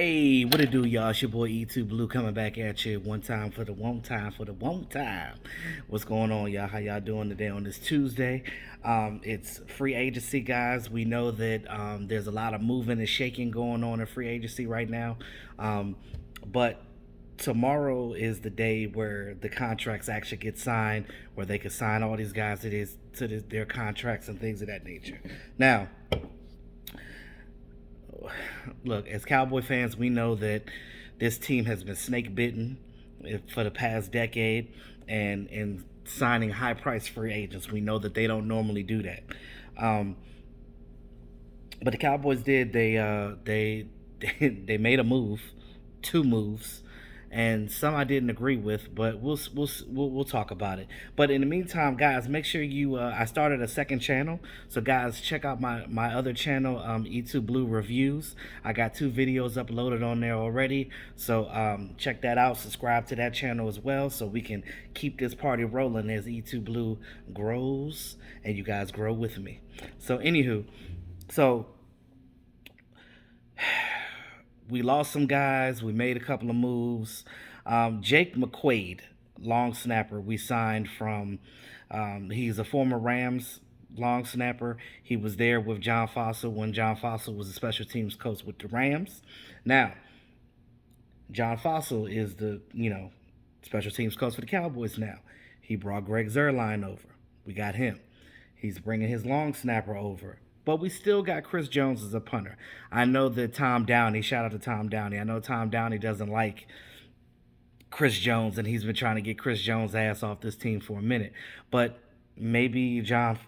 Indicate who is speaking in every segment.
Speaker 1: Hey, what it do, y'all? It's your boy E2 Blue coming back at you one time for the one time for the one time. What's going on, y'all? How y'all doing today on this Tuesday? It's free agency, guys. We know that there's a lot of moving and shaking going on in free agency right now. But tomorrow is the day where the contracts actually get signed, where they can sign all these guys to their contracts and things of that nature. Now, look, as Cowboy fans, we know that this team has been snake bitten for the past decade, and signing high price free agents. We know that they don't normally do that. Um, but the Cowboys did. They made a move, two moves, and some I didn't agree with. But we'll talk about it. But in the meantime, guys, make sure you. I started a second channel, so guys, check out my other channel, E2 Blue Reviews. I got two videos uploaded on there already, so check that out. Subscribe to that channel as well, so we can keep this party rolling as E2 Blue grows and you guys grow with me. So anywho, so we lost some guys. We made a couple of moves. Jake McQuaide, long snapper, we signed from. He's a former Rams long snapper. He was there with John Fossil when John Fossil was a special teams coach with the Rams. Now, John Fossil is the special teams coach for the Cowboys now. He brought Greg Zuerlein over. We got him. He's bringing his long snapper over. But we still got Chris Jones as a punter. I know that Tom Downey, shout out to Tom Downey. I know Tom Downey doesn't like Chris Jones, and he's been trying to get Chris Jones' ass off this team for a minute. But maybe John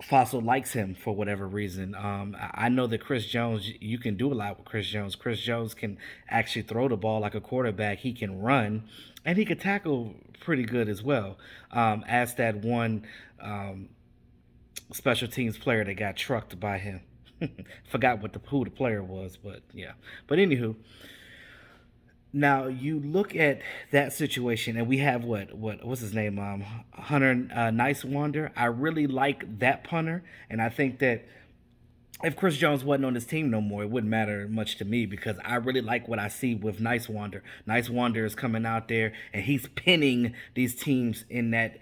Speaker 1: Fossil likes him for whatever reason. I know that Chris Jones, you can do a lot with Chris Jones. Chris Jones can actually throw the ball like a quarterback. He can run, and he can tackle pretty good as well. As that one special teams player that got trucked by him. Forgot who the player was, but yeah. But anywho, now you look at that situation, and we have what's his name? Hunter Nice Wonder. I really like that punter, and I think that if Chris Jones wasn't on this team no more, it wouldn't matter much to me because I really like what I see with Nice Wonder. Nice Wonder is coming out there and he's pinning these teams in that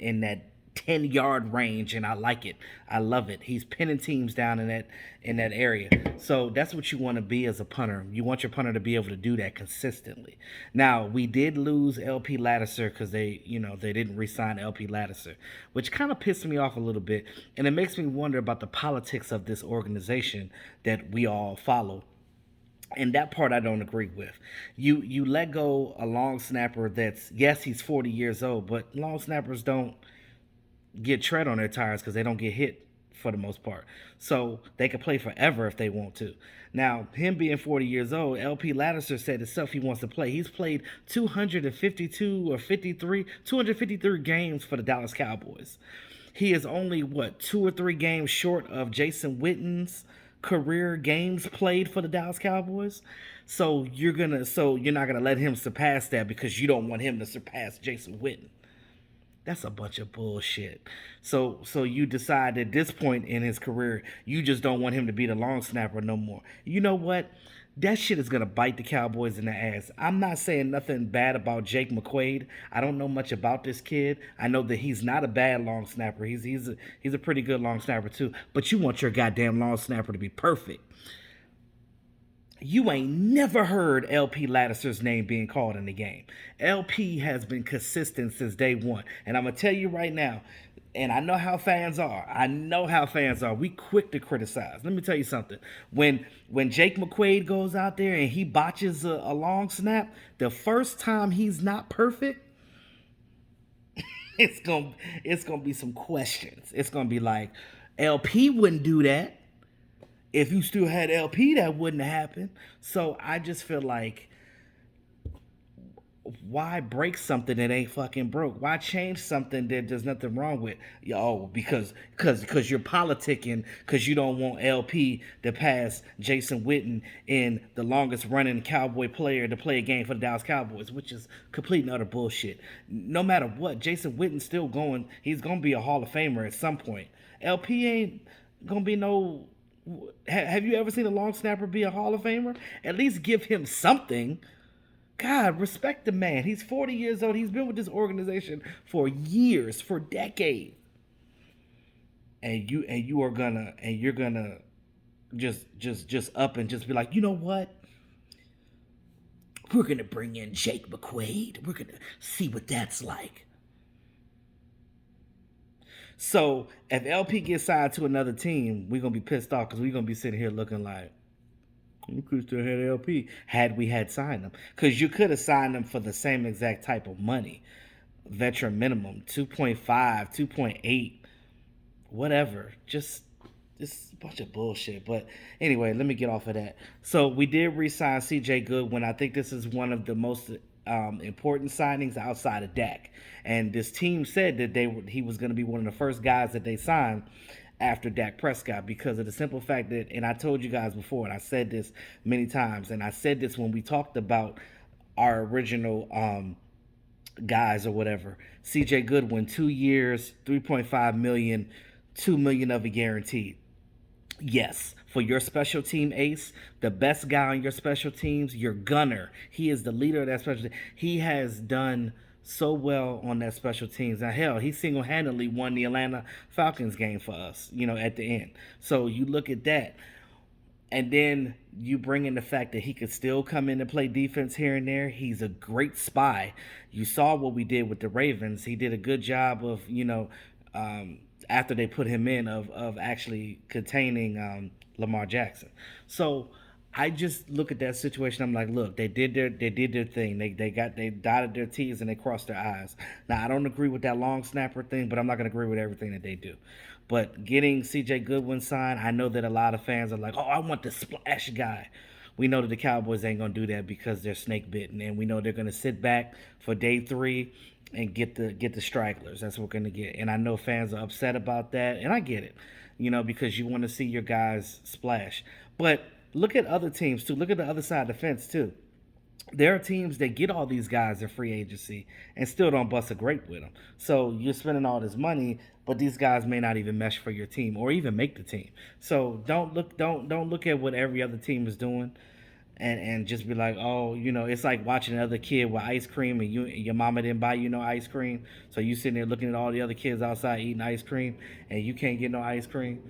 Speaker 1: 10-yard range, and I like it. I love it. He's pinning teams down in that area. So that's what you want to be as a punter. You want your punter to be able to do that consistently. Now, we did lose LP LaDouceur because they didn't re-sign LP LaDouceur, which kind of pissed me off a little bit, and it makes me wonder about the politics of this organization that we all follow. And that part I don't agree with. You let go a long snapper that's, yes, he's 40 years old, but long snappers don't get tread on their tires because they don't get hit for the most part. So they can play forever if they want to. Now, him being 40 years old, LP LaDouceur said himself he wants to play. He's played 253 games for the Dallas Cowboys. He is only, 2 or 3 games short of Jason Witten's career games played for the Dallas Cowboys. So you're not gonna let him surpass that because you don't want him to surpass Jason Witten. That's a bunch of bullshit. So you decide at this point in his career, you just don't want him to be the long snapper no more. You know what? That shit is gonna bite the Cowboys in the ass. I'm not saying nothing bad about Jake McQuaide. I don't know much about this kid. I know that he's not a bad long snapper. He's a pretty good long snapper too. But you want your goddamn long snapper to be perfect. You ain't never heard LP LaDouceur's name being called in the game. LP has been consistent since day one. And I'm going to tell you right now, and I know how fans are. We quick to criticize. Let me tell you something. When Jake McQuaide goes out there and he botches a long snap, the first time he's not perfect, it's gonna be some questions. It's going to be like, LP wouldn't do that. If you still had LP, that wouldn't have happened. So I just feel like, why break something that ain't fucking broke? Why change something that there's nothing wrong with? Because you're politicking, because you don't want LP to pass Jason Witten in the longest running Cowboy player to play a game for the Dallas Cowboys, which is complete and utter bullshit. No matter what, Jason Witten's still going. He's gonna be a Hall of Famer at some point. LP ain't gonna be no Have you ever seen a long snapper be a Hall of Famer? At least give him something. God, respect the man. He's 40 years old. He's been with this organization for years, for decades. And you are gonna and you're gonna just up and just be like, you know what? We're gonna bring in Jake McQuaide. We're gonna see what that's like. So if LP gets signed to another team, we're gonna be pissed off because we're gonna be sitting here looking like we could still had LP had we had signed them. Because you could have signed them for the same exact type of money. Veteran minimum, 2.5, 2.8, whatever. Just this a bunch of bullshit. But anyway, let me get off of that. So we did re-sign CJ Goodwin. I think this is one of the most important signings outside of Dak. And this team said that he was going to be one of the first guys that they signed after Dak Prescott because of the simple fact that, and I told you guys before, and I said this many times, and I said this when we talked about our original guys or whatever. CJ Goodwin, 2 years, 3.5 million, 2 million of it guaranteed. Yes, for your special team ace, the best guy on your special teams, your gunner. He is the leader of that special team. He has done so well on that special teams. Now, hell, he single-handedly won the Atlanta Falcons game for us, at the end. So you look at that. And then you bring in the fact that he could still come in and play defense here and there. He's a great spy. You saw what we did with the Ravens. He did a good job of, after they put him in, of actually containing Lamar Jackson. So I just look at that situation. I'm like, look, they did their thing. They dotted their T's and they crossed their I's. Now I don't agree with that long snapper thing, but I'm not gonna agree with everything that they do. But getting CJ Goodwin signed, I know that a lot of fans are like, oh, I want the splash guy. We know that the Cowboys ain't gonna do that because they're snake bitten, and we know they're gonna sit back for day 3 and get the stragglers. That's what we're gonna get. And I know fans are upset about that, and I get it, because you want to see your guys splash. But look at other teams too. Look at the other side of the fence too. There are teams that get all these guys in free agency and still don't bust a grape with them. So you're spending all this money, but these guys may not even mesh for your team or even make the team. So don't look at what every other team is doing and just be like, oh, it's like watching another kid with ice cream and your mama didn't buy you no ice cream. So you sitting there looking at all the other kids outside eating ice cream and you can't get no ice cream.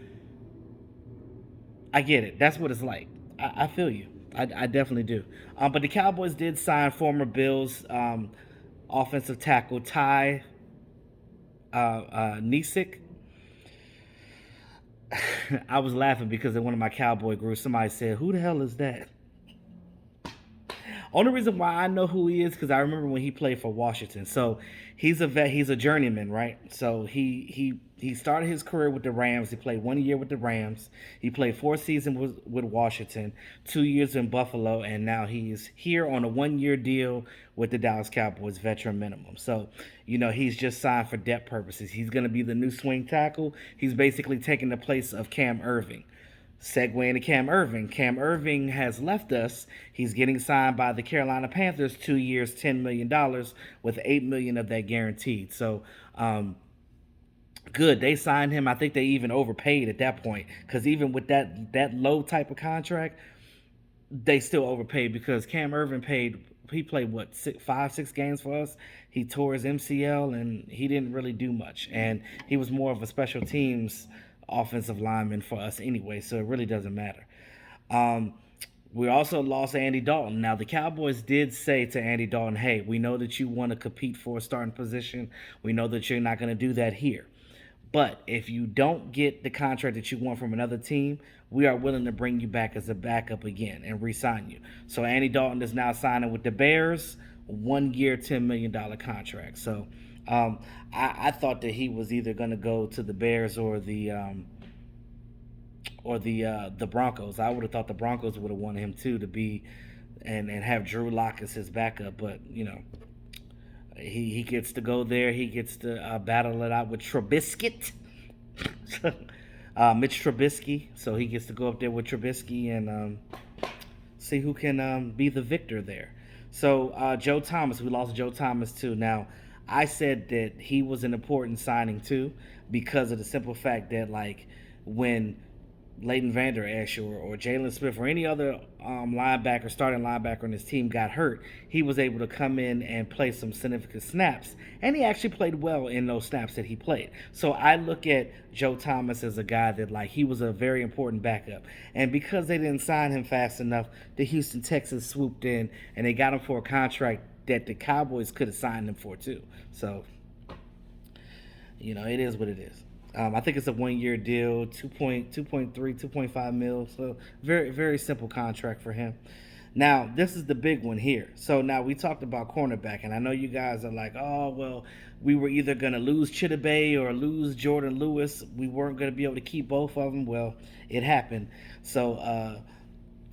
Speaker 1: I get it. That's what it's like. I feel you. I definitely do. But the Cowboys did sign former Bills offensive tackle Ty Nsekhe. I was laughing because in one of my Cowboy groups, somebody said, "Who the hell is that?" Only reason why I know who he is because I remember when he played for Washington. So he's a vet. He's a journeyman, right? So he started his career with the Rams. He played 1 year with the Rams. He played 4 seasons with Washington, 2 years in Buffalo, and now he's here on a 1 year deal with the Dallas Cowboys, veteran minimum. So he's just signed for depth purposes. He's going to be the new swing tackle. He's basically taking the place of Cam Erving. Segue into Cam Erving. Cam Erving has left us. He's getting signed by the Carolina Panthers, 2 years, $10 million, with $8 million of that guaranteed. So, good. They signed him. I think they even overpaid at that point because even with that low type of contract, they still overpaid because Cam Erving played. He played what 5, 6 games for us. He tore his MCL and he didn't really do much. And he was more of a special teams offensive lineman for us anyway, so it really doesn't matter. We also lost Andy Dalton. Now, the Cowboys did say to Andy Dalton, hey, we know that you want to compete for a starting position. We know that you're not going to do that here. But if you don't get the contract that you want from another team, we are willing to bring you back as a backup again and re-sign you. So Andy Dalton is now signing with the Bears, 1 year, $10 million contract. So I thought that he was either going to go to the Bears or the Broncos. I would have thought the Broncos would have wanted him too to be and have Drew Lock as his backup. But he gets to go there. He gets to battle it out with Trubisky, Mitch Trubisky. So he gets to go up there with Trubisky and see who can be the victor there. So Joe Thomas, we lost Joe Thomas too. Now, I said that he was an important signing too because of the simple fact that when Leighton Vander Esch or Jalen Smith or any other linebacker, starting linebacker on his team got hurt, he was able to come in and play some significant snaps. And he actually played well in those snaps that he played. So I look at Joe Thomas as a guy that, like, he was a very important backup. And because they didn't sign him fast enough, the Houston Texans swooped in and they got him for a contract that the Cowboys could have signed him for too. So, it is what it is. I think it's a 1 year deal, 2.5 mil. So very, very simple contract for him. Now, this is the big one here. So now we talked about cornerback, and I know you guys are like, oh, well, we were either going to lose Chidobe or lose Jordan Lewis. We weren't going to be able to keep both of them. Well, it happened. So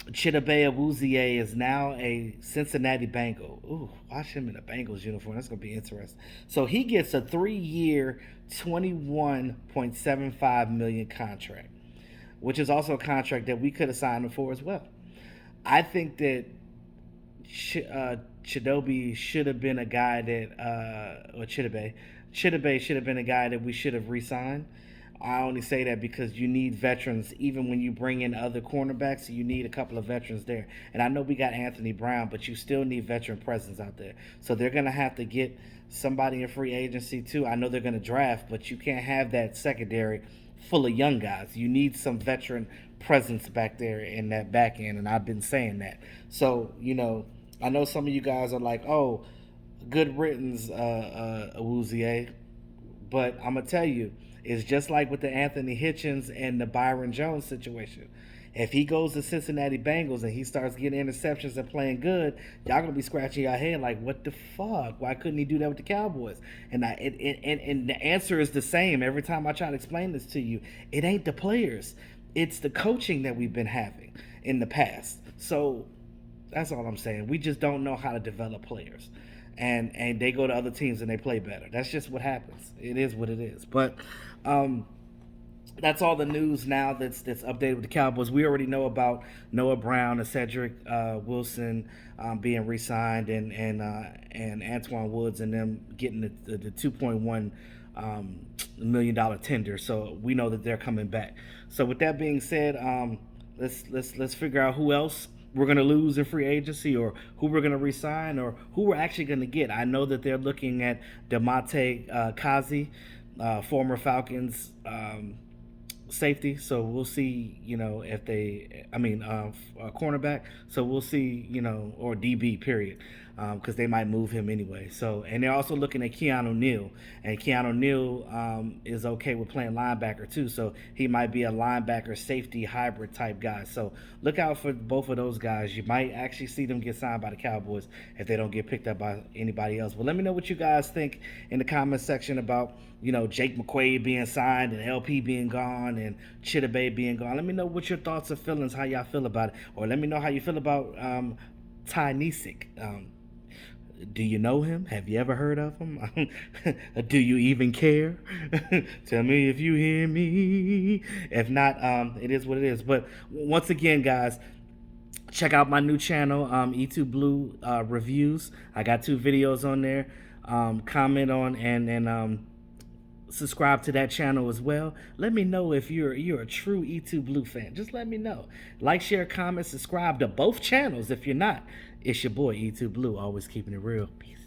Speaker 1: Chidobe Awuzie is now a Cincinnati Bengal. Ooh, watch him in a Bengals uniform. That's going to be interesting. So he gets a 3-year, $21.75 million contract, which is also a contract that we could have signed him for as well. I think that Chidobe should have been a guy that, or Chidobe should have been a guy that we should have re-signed. I only say that because you need veterans. Even when you bring in other cornerbacks, you need a couple of veterans there. And I know we got Anthony Brown, but you still need veteran presence out there. So they're going to have to get somebody in free agency too. I know they're going to draft, but you can't have that secondary full of young guys. You need some veteran presence back there in that back end, and I've been saying that. So, I know some of you guys are like, oh, good riddance, Awuzie. But I'm going to tell you, it's just like with the Anthony Hitchens and the Byron Jones situation. If he goes to Cincinnati Bengals and he starts getting interceptions and playing good, y'all gonna be scratching your head like, what the fuck? Why couldn't he do that with the Cowboys? And the answer is the same every time I try to explain this to you. It ain't the players, it's the coaching that we've been having in the past. So that's all I'm saying. We just don't know how to develop players. And they go to other teams and they play better. That's just what happens. It is what it is. But that's all the news now that's updated with the Cowboys. We already know about Noah Brown and Cedric Wilson being re-signed, and Antoine Woods and them getting the $2.1 million tender. So we know that they're coming back. So with that being said, let's figure out who else we're going to lose in free agency, or who we're going to re-sign, or who we're actually going to get. I know that they're looking at Damontae Kazi, former Falcons safety. So we'll see, if cornerback. So we'll see, or DB period, because they might move him anyway. So, and they're also looking at Keanu Neal, and Keanu Neal is okay with playing linebacker too. So he might be a linebacker safety hybrid type guy. So look out for both of those guys. You might actually see them get signed by the Cowboys if they don't get picked up by anybody else. But let me know what you guys think in the comment section about, Jake McQuaide being signed and LP being gone and Chidobe being gone. Let me know what your thoughts and feelings, how y'all feel about it. Or let me know how you feel about Ty Nsekhe. Do you know him? Have you ever heard of him? Do you even care? Tell me if you hear me. If not, it is what it is. But once again, guys, check out my new channel, E2 Blue Reviews. I got 2 videos on there. Comment on and subscribe to that channel as well. Let me know if you're a true E2 Blue fan. Just let me know. Like, share, comment, subscribe to both channels if you're not. It's your boy E2 Blue, always keeping it real. Peace.